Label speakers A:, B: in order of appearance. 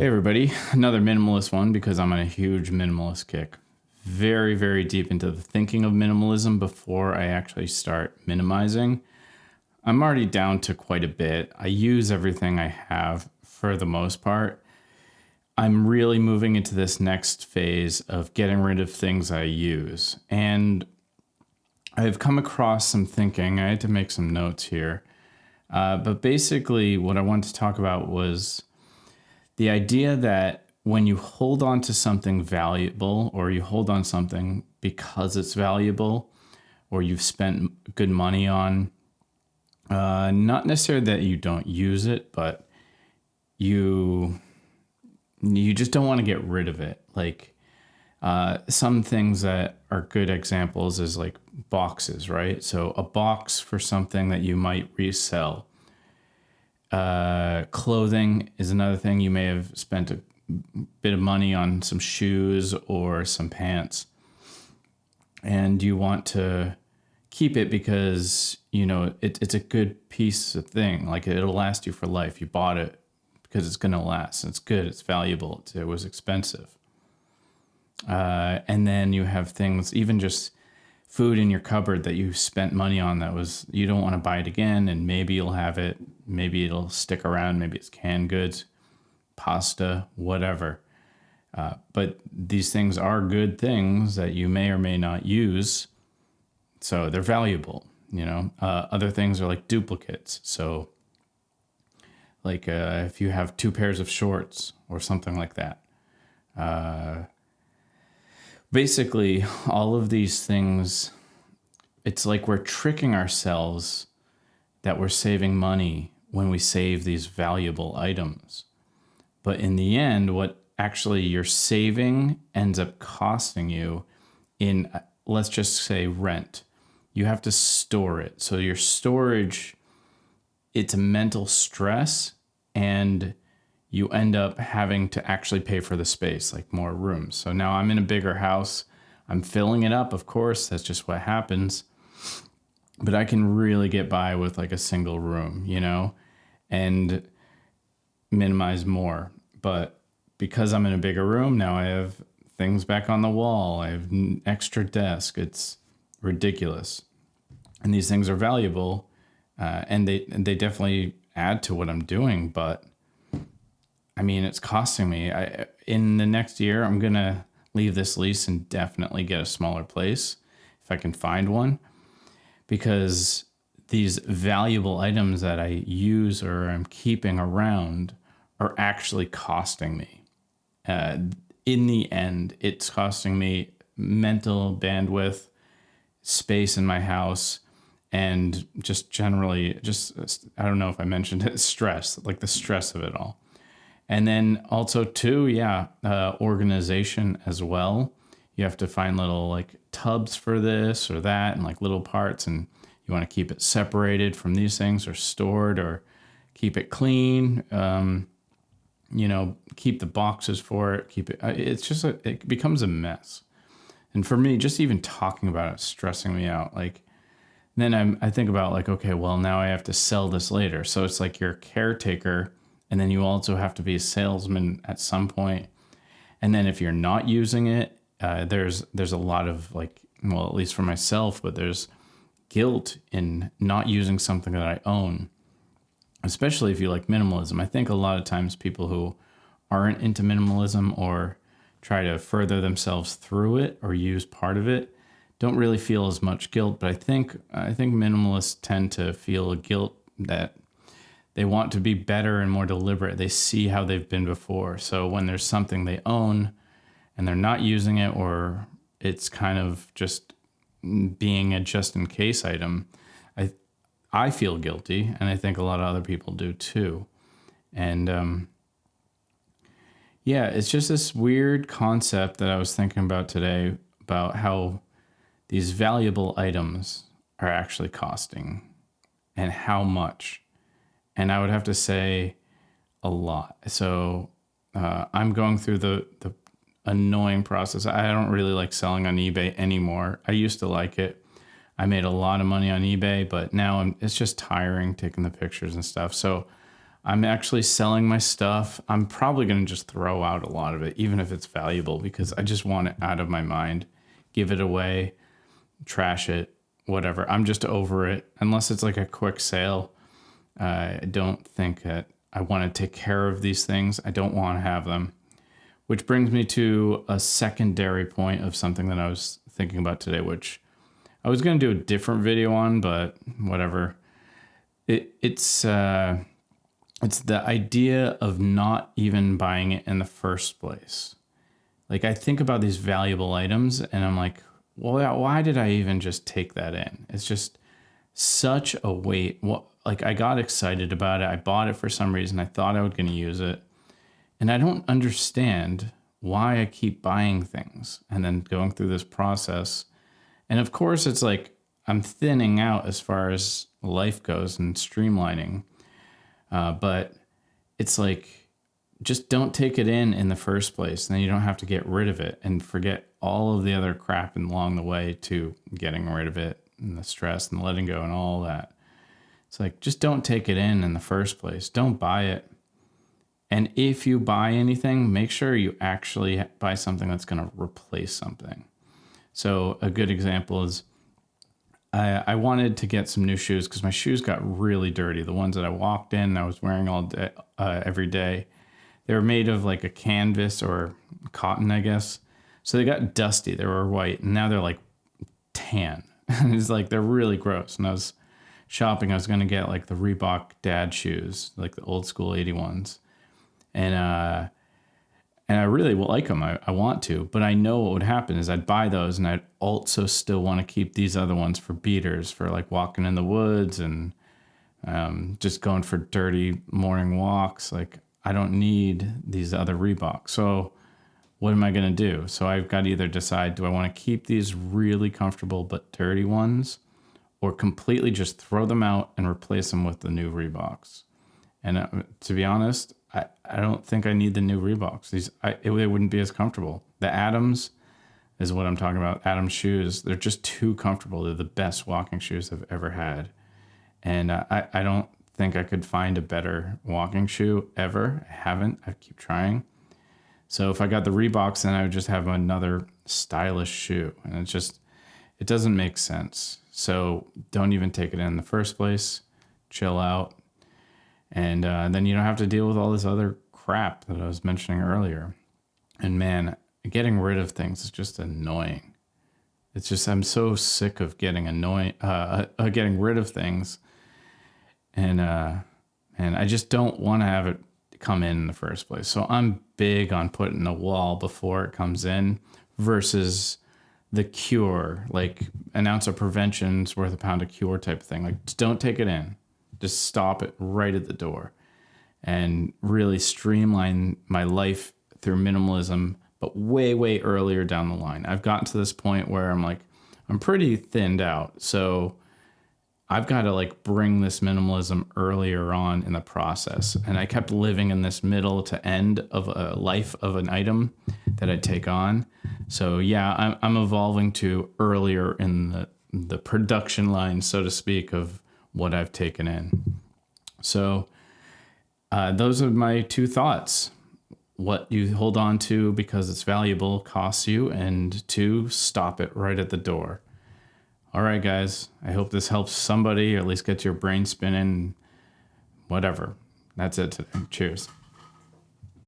A: Hey everybody, another minimalist one because I'm on a huge minimalist kick. Very, very deep into the thinking of minimalism before I actually start minimizing. I'm already down to quite a bit. I use everything I have for the most part. I'm really moving into this next phase of getting rid of things I use. And I've come across some thinking. I had to make some notes here. But basically, what I wanted to talk about was the idea that when you hold on to something valuable or you hold on something because it's valuable or you've spent good money on, not necessarily that you don't use it, but you just don't want to get rid of it. Like some things that are good examples is like boxes, right? So a box for something that you might resell. Clothing is another thing. You may have spent a bit of money on some shoes or some pants, and you want to keep it because it's a good piece of thing. Like it'll last you for life. You bought it because it's going to last. It's good. It's valuable. It was expensive. And then you have things, even just food in your cupboard that you spent money on that was, you don't want to buy it again, and maybe you'll have it, maybe it'll stick around, maybe it's canned goods, pasta, whatever. But these things are good things that you may or may not use, so they're valuable. Other things are like duplicates. So like if you have two pairs of shorts or something like that. Basically, all of these things, it's like we're tricking ourselves that we're saving money when we save these valuable items. But in the end, what actually you're saving ends up costing you in, let's just say, rent. You have to store it. So your storage, it's a mental stress, and you end up having to actually pay for the space, like more rooms. So now I'm in a bigger house. I'm filling it up, of course. That's just what happens. But I can really get by with like a single room, and minimize more. But because I'm in a bigger room, now I have things back on the wall. I have an extra desk. It's ridiculous. And these things are valuable, and they definitely add to what I'm doing, but I mean, it's costing me. In the next year, I'm going to leave this lease and definitely get a smaller place if I can find one, because these valuable items that I use or I'm keeping around are actually costing me. In the end, it's costing me mental bandwidth, space in my house, and just generally, I don't know if I mentioned it, stress, like the stress of it all. And then also too, organization as well. You have to find little like tubs for this or that and like little parts, and you want to keep it separated from these things or stored or keep it clean. Keep the boxes for it. Keep it. It becomes a mess. And for me, just even talking about it is stressing me out. Like then I think about like, okay, well now I have to sell this later. So it's like you're a caretaker. And then you also have to be a salesman at some point. And then if you're not using it, there's a lot of like, well, at least for myself, but there's guilt in not using something that I own, especially if you like minimalism. I think a lot of times people who aren't into minimalism or try to further themselves through it or use part of it don't really feel as much guilt. But I think minimalists tend to feel a guilt that they want to be better and more deliberate. They see how they've been before. So when there's something they own and they're not using it, or it's kind of just being a just in case item, I feel guilty, and I think a lot of other people do too. And it's just this weird concept that I was thinking about today about how these valuable items are actually costing and how much. And I would have to say a lot. So I'm going through the annoying process. I don't really like selling on eBay anymore. I used to like it. I made a lot of money on eBay, but now it's just tiring taking the pictures and stuff. So I'm actually selling my stuff. I'm probably going to just throw out a lot of it, even if it's valuable, because I just want it out of my mind. Give it away, trash it, whatever. I'm just over it. Unless it's like a quick sale, I don't think that I want to take care of these things. I don't want to have them. Which brings me to a secondary point of something that I was thinking about today, which I was going to do a different video on, but whatever. It's the idea of not even buying it in the first place. Like, I think about these valuable items and I'm like, well, why did I even just take that in? It's just such a weight. Like, I got excited about it. I bought it for some reason. I thought I was going to use it. And I don't understand why I keep buying things and then going through this process. And of course, it's like I'm thinning out as far as life goes and streamlining. But it's like, just don't take it in the first place. And then you don't have to get rid of it and forget all of the other crap along the way to getting rid of it and the stress and letting go and all that. It's like, just don't take it in the first place. Don't buy it. And if you buy anything, make sure you actually buy something that's going to replace something. So a good example is I wanted to get some new shoes because my shoes got really dirty. The ones that I walked in, I was wearing all day, every day. They were made of like a canvas or cotton, I guess. So they got dusty. They were white, and now they're like tan. It's like they're really gross. And I was shopping. I was going to get like the Reebok dad shoes, like the old school 81s. And I really like them. I want to, but I know what would happen is I'd buy those and I'd also still want to keep these other ones for beaters, for like walking in the woods and just going for dirty morning walks. Like, I don't need these other Reeboks. So what am I going to do? So I've got to either decide, do I want to keep these really comfortable but dirty ones, or completely just throw them out and replace them with the new Reeboks? And to be honest, I don't think I need the new Reeboks. They wouldn't be as comfortable. The Adams is what I'm talking about. Adams shoes, they're just too comfortable. They're the best walking shoes I've ever had. And I don't think I could find a better walking shoe ever. I haven't. I keep trying. So if I got the Reeboks, then I would just have another stylish shoe. And it doesn't make sense. So don't even take it in the first place. Chill out. And then you don't have to deal with all this other crap that I was mentioning earlier. And man, getting rid of things is just annoying. It's just, I'm so sick of getting getting rid of things. And I just don't want to have it come in the first place. So I'm big on putting a wall before it comes in versus the cure, like an ounce of prevention's worth a pound of cure type of thing. Like, just don't take it in. Just stop it right at the door and really streamline my life through minimalism, but way, way earlier down the line. I've gotten to this point where I'm like, I'm pretty thinned out. So I've got to like bring this minimalism earlier on in the process. And I kept living in this middle to end of a life of an item that I take on. So yeah, I'm evolving to earlier in the production line, so to speak, of what I've taken in. So those are my two thoughts. What you hold on to because it's valuable costs you, and two, stop it right at the door. All right, guys, I hope this helps somebody, or at least gets your brain spinning. Whatever. That's it today. Cheers.